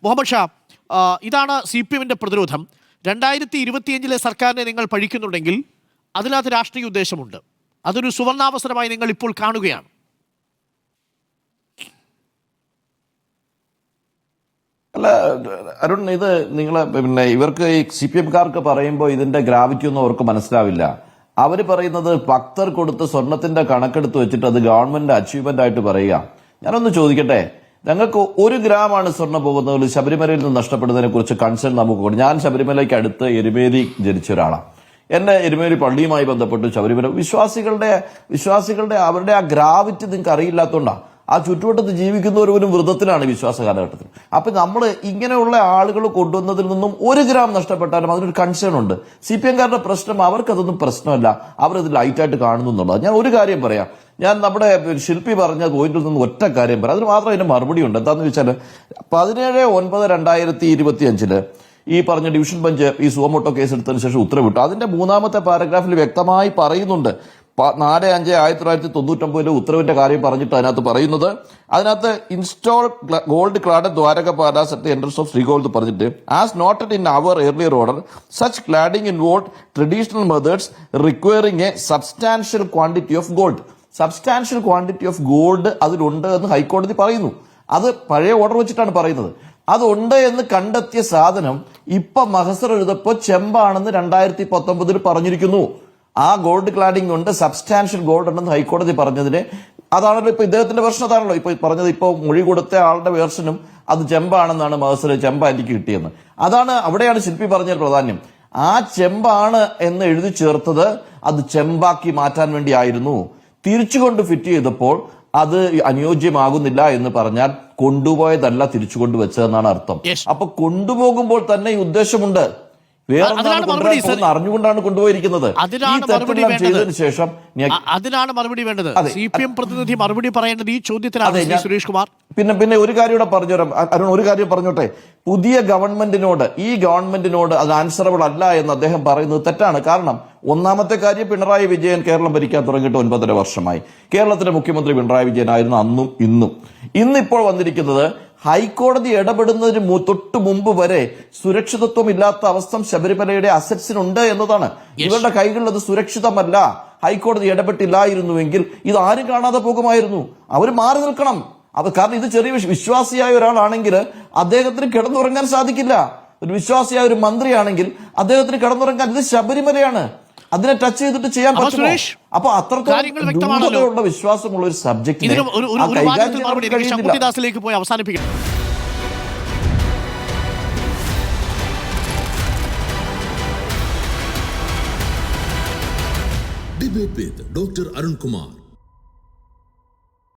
മുഹമ്മദ് ഷാ, ഇതാണ് CPM-ന്റെ പ്രതിരോധം. 2025 സർക്കാരിനെ നിങ്ങൾ പഴിക്കുന്നുണ്ടെങ്കിൽ അതിനകത്ത് രാഷ്ട്രീയ ഉദ്ദേശമുണ്ട്. അതൊരു സുവർണാവസരമായി നിങ്ങൾ ഇപ്പോൾ കാണുകയാണ്. അല്ല അരുൺ, ഇത് നിങ്ങളെ ഇവർക്ക് ഈ CPM-കാർക്ക് പറയുമ്പോൾ ഇതിന്റെ ഗ്രാവിറ്റി ഒന്നും അവർക്ക് മനസ്സിലാവില്ല. അവര് പറയുന്നത് ഭക്തർ കൊടുത്ത് സ്വർണത്തിന്റെ കണക്കെടുത്ത് വെച്ചിട്ട് അത് ഗവൺമെന്റ് അച്ചീവ്മെന്റ് ആയിട്ട് പറയുക. ഞാനൊന്ന് ചോദിക്കട്ടെ, ഞങ്ങൾക്ക് 1 ഗ്രാമാണ് സ്വർണ്ണം പോകുന്നതിൽ ശബരിമലയിൽ നിന്ന് നഷ്ടപ്പെടുന്നതിനെ കുറിച്ച് കൺസേൺ നമുക്കുണ്ട്. ഞാൻ ശബരിമലയ്ക്ക് അടുത്ത് എരുമേലി ജനിച്ച ഒരാളാണ്. എന്റെ എരുമേലി പള്ളിയുമായി ബന്ധപ്പെട്ട് ശബരിമല വിശ്വാസികളുടെ അവരുടെ ആ ഗ്രാവിറ്റി നിങ്ങൾക്ക് അറിയില്ലാത്തതുകൊണ്ടാണ്. ആ ചുറ്റുവട്ടത്ത് ജീവിക്കുന്നവരും വ്രതത്തിലാണ് വിശ്വാസ കാലഘട്ടത്തിൽ. അപ്പൊ നമ്മൾ ഇങ്ങനെയുള്ള ആളുകൾ കൊണ്ടുവന്നതിൽ നിന്നും 1 ഗ്രാം നഷ്ടപ്പെട്ടാലും അതിനൊരു കൺസേൺ ഉണ്ട്. CPM-കാരുടെ പ്രശ്നം അവർക്കതൊന്നും പ്രശ്നമല്ല, അവരത് ലൈറ്റായിട്ട് കാണുന്നു എന്നുള്ളത്. ഞാൻ ഒരു കാര്യം പറയാം. ഞാൻ നമ്മുടെ ശില്പി പറഞ്ഞ പോയിന്റിൽ നിന്ന് ഒറ്റ കാര്യം പറയാം, അതിന് മാത്രം അതിന്റെ മറുപടി ഉണ്ട്. എന്താണെന്ന് വെച്ചാൽ 17/9/2025 ഈ പറഞ്ഞ ഡിവിഷൻ ബെഞ്ച് ഈ സുവമോട്ടോ കേസ് എടുത്തതിന് ശേഷം ഉത്തരവിട്ടു. അതിന്റെ 3-ാമത്തെ പാരഗ്രാഫിൽ വ്യക്തമായി പറയുന്നുണ്ട്. 4/5/1999 ഉത്തരവിന്റെ കാര്യം പറഞ്ഞിട്ട് അതിനകത്ത് പറയുന്നത്, അതിനകത്ത് ഇൻസ്റ്റോൾ ഗോൾഡ് ക്ലാഡ് ദ്വാരകപാലാസ് at the entrance of sreekovil പറഞ്ഞിട്ട്, as noted in our earlier order, such cladding involved traditional methods requiring a substantial quantity of gold. Substantial quantity of gold അതിലുണ്ട് എന്ന് ഹൈക്കോടതി പറയുന്നു. അത് പഴയ ഓർഡർ വെച്ചിട്ടാണ് പറയുന്നത്. അതുണ്ട് എന്ന് കണ്ടെത്തിയ സാധനം ഇപ്പൊ മഹസർ എഴുതപ്പോ ചെമ്പാണെന്ന് 2019 പറഞ്ഞിരിക്കുന്നു. ആ ഗോൾഡ് ക്ലാഡിംഗ് ഉണ്ട്, സബ്സ്റ്റാൻഷ്യൽ ഗോൾഡ് ഉണ്ടെന്ന് ഹൈക്കോടതി പറഞ്ഞതിന് അതാണല്ലോ ഇപ്പൊ ഇദ്ദേഹത്തിന്റെ വെർഷൻ. അതാണല്ലോ ഇപ്പൊ പറഞ്ഞത്. ഇപ്പൊ മൊഴി കൊടുത്ത ആളുടെ വേർഷനും അത് ചെമ്പാണെന്നാണ് മഹസർ, ചെമ്പ എനിക്ക് കിട്ടിയെന്ന്. അതാണ് അവിടെയാണ് ശില്പി പറഞ്ഞ പ്രാധാന്യം. ആ ചെമ്പാണ് എന്ന് എഴുതി ചേർത്തത് അത് ചെമ്പാക്കി മാറ്റാൻ വേണ്ടിയായിരുന്നു. തിരിച്ചുകൊണ്ട് ഫിറ്റ് ചെയ്തപ്പോൾ അത് അനുയോജ്യമാകുന്നില്ല എന്ന് പറഞ്ഞാൽ കൊണ്ടുപോയതല്ല തിരിച്ചു കൊണ്ടുവച്ചതെന്നാണ് അർത്ഥം. അപ്പൊ കൊണ്ടുപോകുമ്പോൾ തന്നെ ഈ ഉദ്ദേശമുണ്ട്. അറിഞ്ഞുകൊണ്ടാണ് കൊണ്ടുപോയിരിക്കുന്നത്. ചെയ്തതിനു ശേഷം അതിനാണ് മറുപടി വേണ്ടത്. CPM പ്രതിനിധി മറുപടി പറയേണ്ടത് ഈ ചോദ്യത്തിനാണ്. സുരേഷ് കുമാർ, പിന്നെ ഒരു കാര്യം കൂടെ പറഞ്ഞുതരാം അരുൺ, ഒരു കാര്യം പറഞ്ഞോട്ടെ. പുതിയ ഗവൺമെന്റിനോട് ഈ ഗവൺമെന്റിനോട് അത് ആൻസറബിൾ അല്ല എന്ന് അദ്ദേഹം പറയുന്നത് തെറ്റാണ്. കാരണം ഒന്നാമത്തെ കാര്യം, പിണറായി വിജയൻ കേരളം ഭരിക്കാൻ തുടങ്ങിയിട്ട് 9.5 വർഷമായി. കേരളത്തിലെ മുഖ്യമന്ത്രി പിണറായി വിജയനായിരുന്നു അന്നും ഇന്നും. ഇന്നിപ്പോൾ വന്നിരിക്കുന്നത് ഹൈക്കോടതി ഇടപെടുന്നതിന് തൊട്ട് മുമ്പ് വരെ സുരക്ഷിതത്വം ഇല്ലാത്ത അവസ്ഥ ശബരിമലയുടെ അസറ്റ്സിനുണ്ട് എന്നതാണ്. ഇവരുടെ കൈകളിൽ അത് സുരക്ഷിതമല്ല. ഹൈക്കോടതി ഇടപെട്ടില്ലായിരുന്നുവെങ്കിൽ ഇത് ആരും കാണാതെ പോകുമായിരുന്നു. അവർ മാറി നിൽക്കണം. അത് കാരണം ഇത് ചെറിയ വിശ്വാസിയായ ഒരാളാണെങ്കിൽ അദ്ദേഹത്തിന് കിടന്നുറങ്ങാൻ സാധിക്കില്ല. ഒരു വിശ്വാസിയായ ഒരു മന്ത്രിയാണെങ്കിൽ അദ്ദേഹത്തിന് കിടന്നുറങ്ങാൻ, ഇത് ശബരിമലയാണ്, അതിനെ ടച്ച് ചെയ്തിട്ട് ചെയ്യാൻ പറ്റുമോ? അപ്പൊ അത്രത്തോളം വിശ്വാസമുള്ള ഒരു സബ്ജക്റ്റിനെ പോയി അവസാനിപ്പിക്കണം. Debate with Dr. Arun Kumar.